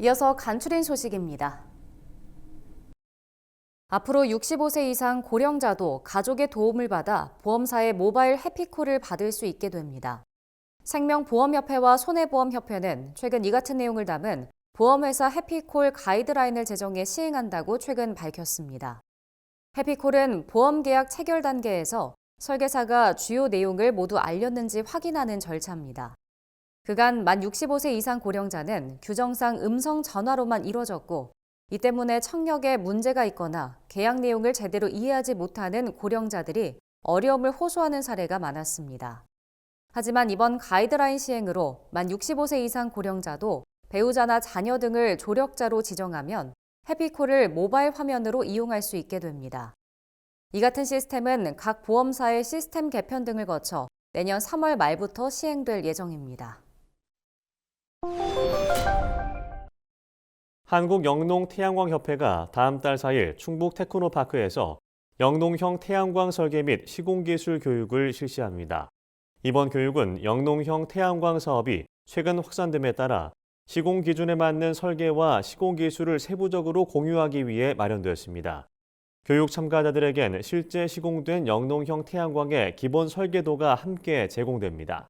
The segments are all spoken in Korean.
이어서 간추린 소식입니다. 앞으로 65세 이상 고령자도 가족의 도움을 받아 보험사의 모바일 해피콜을 받을 수 있게 됩니다. 생명보험협회와 손해보험협회는 최근 이 같은 내용을 담은 보험회사 해피콜 가이드라인을 제정해 시행한다고 최근 밝혔습니다. 해피콜은 보험계약 체결 단계에서 설계사가 주요 내용을 모두 알렸는지 확인하는 절차입니다. 그간 만 65세 이상 고령자는 규정상 음성 전화로만 이뤄졌고, 이 때문에 청력에 문제가 있거나 계약 내용을 제대로 이해하지 못하는 고령자들이 어려움을 호소하는 사례가 많았습니다. 하지만 이번 가이드라인 시행으로 만 65세 이상 고령자도 배우자나 자녀 등을 조력자로 지정하면 해피콜을 모바일 화면으로 이용할 수 있게 됩니다. 이 같은 시스템은 각 보험사의 시스템 개편 등을 거쳐 내년 3월 말부터 시행될 예정입니다. 한국영농태양광협회가 다음 달 4일 충북 테크노파크에서 영농형 태양광 설계 및 시공기술 교육을 실시합니다. 이번 교육은 영농형 태양광 사업이 최근 확산됨에 따라 시공 기준에 맞는 설계와 시공 기술을 세부적으로 공유하기 위해 마련되었습니다. 교육 참가자들에겐 실제 시공된 영농형 태양광의 기본 설계도가 함께 제공됩니다.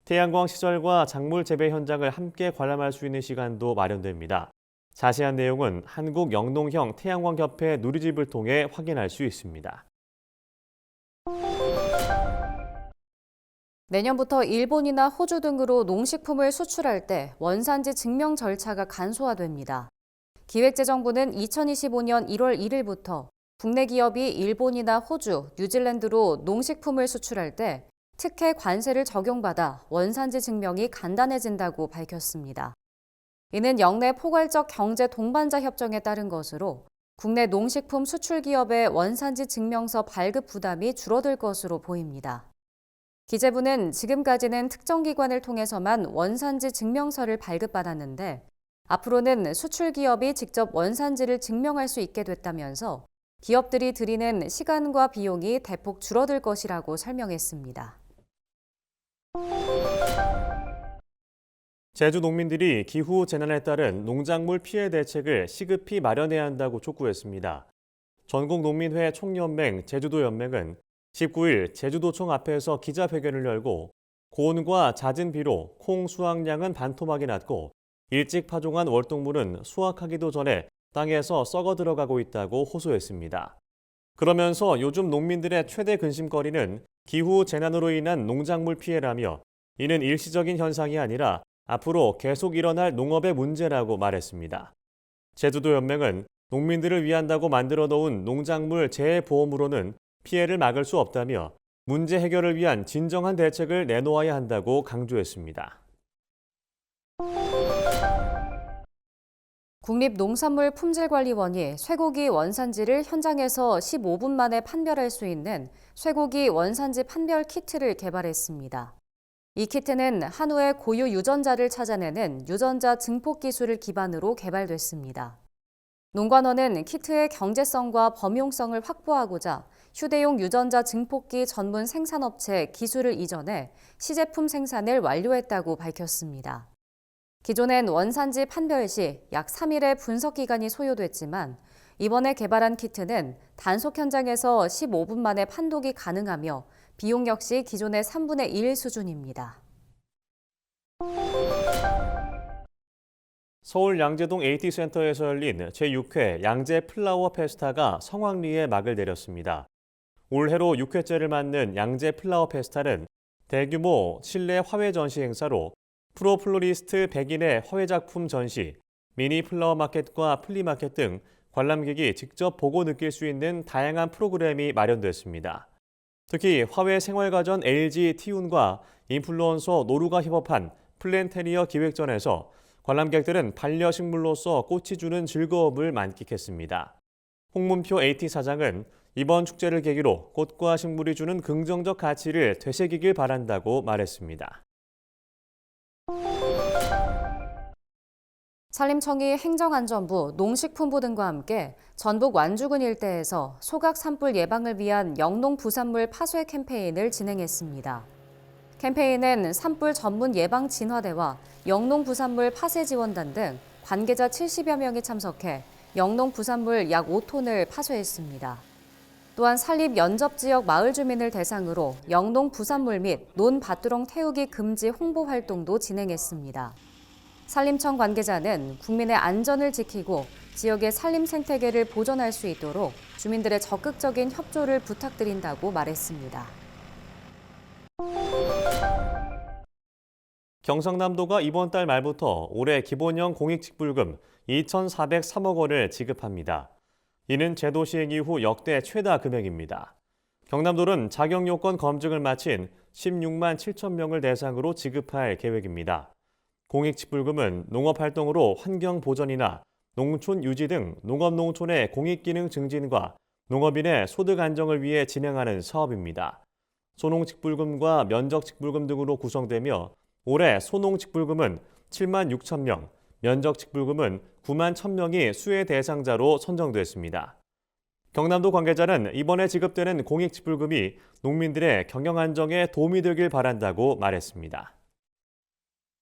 태양광 시설과 작물 재배 현장을 함께 관람할 수 있는 시간도 마련됩니다. 자세한 내용은 한국영농형 태양광협회 누리집을 통해 확인할 수 있습니다. 내년부터 일본이나 호주 등으로 농식품을 수출할 때 원산지 증명 절차가 간소화됩니다. 기획재정부는 2025년 1월 1일부터 국내 기업이 일본이나 호주, 뉴질랜드로 농식품을 수출할 때 특혜 관세를 적용받아 원산지 증명이 간단해진다고 밝혔습니다. 이는 영내 포괄적 경제 동반자 협정에 따른 것으로 국내 농식품 수출 기업의 원산지 증명서 발급 부담이 줄어들 것으로 보입니다. 기재부는 지금까지는 특정 기관을 통해서만 원산지 증명서를 발급받았는데 앞으로는 수출 기업이 직접 원산지를 증명할 수 있게 됐다면서 기업들이 들이는 시간과 비용이 대폭 줄어들 것이라고 설명했습니다. 제주 농민들이 기후 재난에 따른 농작물 피해 대책을 시급히 마련해야 한다고 촉구했습니다. 전국농민회 총연맹 제주도연맹은 19일 제주도청 앞에서 기자회견을 열고 고온과 잦은 비로 콩 수확량은 반토막이 났고 일찍 파종한 월동물은 수확하기도 전에 땅에서 썩어 들어가고 있다고 호소했습니다. 그러면서 요즘 농민들의 최대 근심거리는 기후 재난으로 인한 농작물 피해라며 이는 일시적인 현상이 아니라 앞으로 계속 일어날 농업의 문제라고 말했습니다. 제주도 연맹은 농민들을 위한다고 만들어 놓은 농작물 재해보험으로는 피해를 막을 수 없다며 문제 해결을 위한 진정한 대책을 내놓아야 한다고 강조했습니다. 국립농산물품질관리원이 쇠고기 원산지를 현장에서 15분 만에 판별할 수 있는 쇠고기 원산지 판별 키트를 개발했습니다. 이 키트는 한우의 고유 유전자를 찾아내는 유전자 증폭 기술을 기반으로 개발됐습니다. 농관원은 키트의 경제성과 범용성을 확보하고자 휴대용 유전자 증폭기 전문 생산업체 기술을 이전해 시제품 생산을 완료했다고 밝혔습니다. 기존엔 원산지 판별 시 약 3일의 분석 기간이 소요됐지만 이번에 개발한 키트는 단속 현장에서 15분 만에 판독이 가능하며 비용 역시 기존의 3분의 1 수준입니다. 서울 양재동 AT센터에서 열린 제6회 양재 플라워 페스타가 성황리에 막을 내렸습니다. 올해로 6회째를 맞는 양재 플라워 페스타는 대규모 실내 화훼 전시 행사로 프로플로리스트 100인의 화훼 작품 전시, 미니 플라워 마켓과 플리마켓 등 관람객이 직접 보고 느낄 수 있는 다양한 프로그램이 마련됐습니다. 특히 화훼 생활가전 LG 티운과 인플루언서 노루가 협업한 플랜테리어 기획전에서 관람객들은 반려식물로서 꽃이 주는 즐거움을 만끽했습니다. 홍문표 AT 사장은 이번 축제를 계기로 꽃과 식물이 주는 긍정적 가치를 되새기길 바란다고 말했습니다. 산림청이 행정안전부, 농식품부 등과 함께 전북 완주군 일대에서 소각 산불 예방을 위한 영농부산물 파쇄 캠페인을 진행했습니다. 캠페인은 산불 전문 예방 진화대와 영농부산물 파쇄 지원단 등 관계자 70여 명이 참석해 영농 부산물 약 5톤을 파쇄했습니다. 또한 산립 연접 지역 마을 주민을 대상으로 영농 부산물 및 논 밭두렁 태우기 금지 홍보 활동도 진행했습니다. 산림청 관계자는 국민의 안전을 지키고 지역의 산림 생태계를 보존할 수 있도록 주민들의 적극적인 협조를 부탁드린다고 말했습니다. 경상남도가 이번 달 말부터 올해 기본형 공익직불금 2,403억 원을 지급합니다. 이는 제도 시행 이후 역대 최다 금액입니다. 경남도는 자격 요건 검증을 마친 16만 7천 명을 대상으로 지급할 계획입니다. 공익직불금은 농업활동으로 환경 보전이나 농촌 유지 등 농업농촌의 공익기능 증진과 농업인의 소득 안정을 위해 진행하는 사업입니다. 소농직불금과 면적직불금 등으로 구성되며 올해 소농직불금은 7만 6천 명, 면적직불금은 9만 1천 명이 수혜 대상자로 선정됐습니다. 경남도 관계자는 이번에 지급되는 공익직불금이 농민들의 경영 안정에 도움이 되길 바란다고 말했습니다.